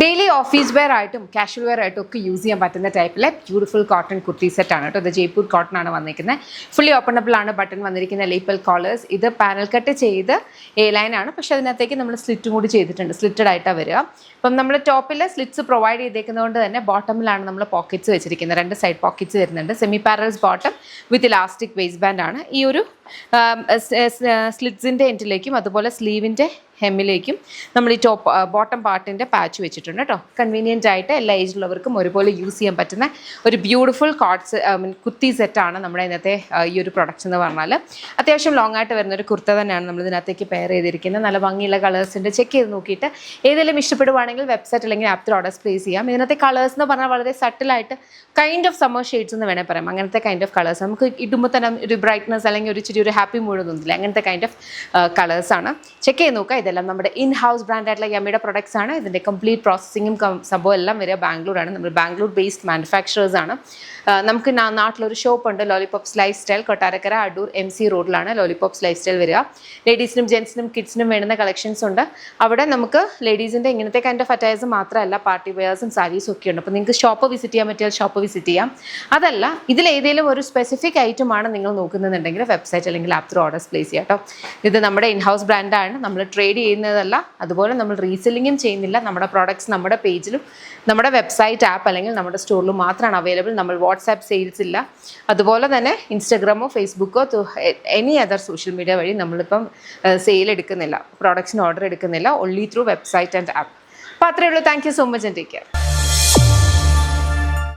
Daily office wear ആയിട്ടും casual wear ആയിട്ടും ഒക്കെ യൂസ് ചെയ്യാൻ പറ്റുന്ന ടൈപ്പിലെ ബ്യൂട്ടിഫുൾ കോട്ടൺ കുർത്തി സെറ്റ് ആണ് കേട്ടോ. ഇത് ജയ്പൂർ കോട്ടൺ ആണ് വന്നിരിക്കുന്നത്. ഫുള്ളി ഓപ്പണബിൾ ആണ്. ബട്ടൺ വന്നിരിക്കുന്ന ലേപ്പൽ കോളേഴ്സ്. ഇത് പാനൽ കട്ട് ചെയ്ത് എ ലൈൻ ആണ്, പക്ഷെ അതിനകത്തേക്ക് നമ്മൾ സ്ലിറ്റും കൂടി ചെയ്തിട്ടുണ്ട്. സ്ലിറ്റഡ് ആയിട്ടാണ് വരിക. അപ്പം നമ്മൾ ടോപ്പിൽ സ്ലിറ്റ്സ് പ്രൊവൈഡ് ചെയ്തേക്കുന്നതുകൊണ്ട് തന്നെ ബോട്ടമിലാണ് നമ്മൾ പോക്കറ്റ്സ് വെച്ചിരിക്കുന്നത്. 2 സൈഡ് പോക്കറ്റ്സ് വരുന്നുണ്ട്. സെമി പാരൽസ് ബോട്ടം വിത്ത് ഇലാസ്റ്റിക് വേസ്റ്റ് ബാൻഡ് ആണ്. ഈ ഒരു സ്ലിറ്റ്സിൻ്റെ എൻഡിലേക്കും അതുപോലെ സ്ലീവിൻ്റെ ഹെമ്മിലേക്കും നമ്മൾ ഈ ബോട്ടം പാർട്ടിൻ്റെ പാച്ച് വെച്ചിട്ടുണ്ട് കേട്ടോ. കൺവീനിയൻ്റ് ആയിട്ട് എല്ലാ ഏജിലുള്ളവർക്കും ഒരുപോലെ യൂസ് ചെയ്യാൻ പറ്റുന്ന ഒരു ബ്യൂട്ടിഫുൾ കുർത്തി സെറ്റാണ് നമ്മുടെ ഇന്നത്തെ ഈ ഒരു പ്രൊഡക്ട്സ് എന്ന് പറഞ്ഞാൽ. അത്യാവശ്യം ലോങ് ആയിട്ട് വരുന്നൊരു കുർത്ത തന്നെയാണ് നമ്മൾ ഇതിനകത്തേക്ക് പെയർ ചെയ്തിരിക്കുന്നത്. നല്ല ഭംഗിയുള്ള കളേഴ്സിൻ്റെ ചെക്ക് ചെയ്ത് നോക്കിയിട്ട് ഏതെങ്കിലും ഇഷ്ടപ്പെടുവാണെങ്കിൽ വെബ്സൈറ്റ് അല്ലെങ്കിൽ ആപ്പിൽ ഓർഡേഴ്സ് പ്ലേസ് ചെയ്യാം. ഇതിനകത്തെ കളേഴ്സ് എന്ന് പറഞ്ഞാൽ വളരെ സട്ടിലായിട്ട് കൈൻഡ് ഓഫ് സമ്മർ ഷെയ്ഡ്സ് എന്ന് വേണേൽ പറയാം. അങ്ങനത്തെ കൈൻഡ് ഓഫ് കളേഴ്സ് നമുക്ക് ഇടുമ്പോൾ തന്നെ ഒരു ബ്രൈറ്റ്നസ് അല്ലെങ്കിൽ ഒരു ഹാപ്പി മൂഡ് ഒന്നുമില്ല. അങ്ങനത്തെ കൈൻഡ് ഓഫ് കളേഴ്സാണ്. ചെക്ക് ചെയ്ത് നോക്കുക. ഇതെല്ലാം നമ്മുടെ ഇൻ ഹൗസ് ബ്രാൻഡായിട്ടുള്ള യമ്മിയുടെ പ്രൊഡക്ട്സ് ആണ്. ഇതിൻ്റെ കംപ്ലീറ്റ് പ്രോസസ്സിങ്ങും സംഭവം എല്ലാം വരിക ബാംഗ്ലൂരാണ്. നമ്മൾ ബാംഗ്ലൂർ ബേസ്ഡ് മാനുഫാക്ചറേഴ്സ് ആണ്. നമുക്ക് നാട്ടിലൊരു ഷോപ്പുണ്ട്, lollipops life style, Kottarakkara Adoor MC റോഡിലാണ് ലോലിപോപ്സ് ലൈഫ് സ്റ്റൈൽ വരിക. ലേഡീസിനും ജെൻസിനും കിഡ്സിനും വേണ്ടുന്ന കളക്ഷൻസ് ഉണ്ട്. അവിടെ നമുക്ക് ലേഡീസിൻ്റെ ഇങ്ങനത്തെ കൈൻഡ് ഓഫ് അറ്റയേഴ്സ് മാത്രമല്ല, പാർട്ടി വെയേഴ്സും സാരീസും ഒക്കെ ഉണ്ട്. അപ്പോൾ നിങ്ങൾക്ക് ഷോപ്പ് വിസിറ്റ് ചെയ്യാൻ പറ്റിയാൽ ഷോപ്പ് വിസിറ്റ് ചെയ്യാം. അതല്ല, ഇതിലേതെങ്കിലും ഒരു സ്പെസിഫിക് ഐറ്റമാണ് നിങ്ങൾ നോക്കുന്നുണ്ടെങ്കിൽ വെബ്സൈറ്റ് അല്ലെങ്കിൽ ആപ്പ് ത്രൂ ഓർഡേഴ്സ് പ്ലേസ് ചെയ്യാം കേട്ടോ. ഇത് നമ്മുടെ ഇൻ ഹൗസ് ബ്രാൻഡാണ്. നമ്മൾ ട്രേഡ് ചെയ്യുന്നതല്ല, അതുപോലെ നമ്മൾ റീസെല്ലിങ്ങും ചെയ്യുന്നില്ല. നമ്മുടെ പ്രോഡക്ട്സ് നമ്മുടെ പേജിലും നമ്മുടെ വെബ്സൈറ്റ് ആപ്പ് അല്ലെങ്കിൽ നമ്മുടെ സ്റ്റോറിലും മാത്രമാണ് അവൈലബിൾ. നമ്മൾ വാട്സാപ്പ് സെയിൽസ് ഇല്ല. അതുപോലെ തന്നെ ഇൻസ്റ്റഗ്രാമോ ഫേസ്ബുക്കോ എനി അതർ സോഷ്യൽ മീഡിയ വഴി നമ്മളിപ്പം സെയിൽ എടുക്കുന്നില്ല, പ്രോഡക്ട്സിന് ഓർഡർ എടുക്കുന്നില്ല. Only through website and app. അപ്പോൾ അത്രയേ ഉള്ളൂ. Thank you so much and take care.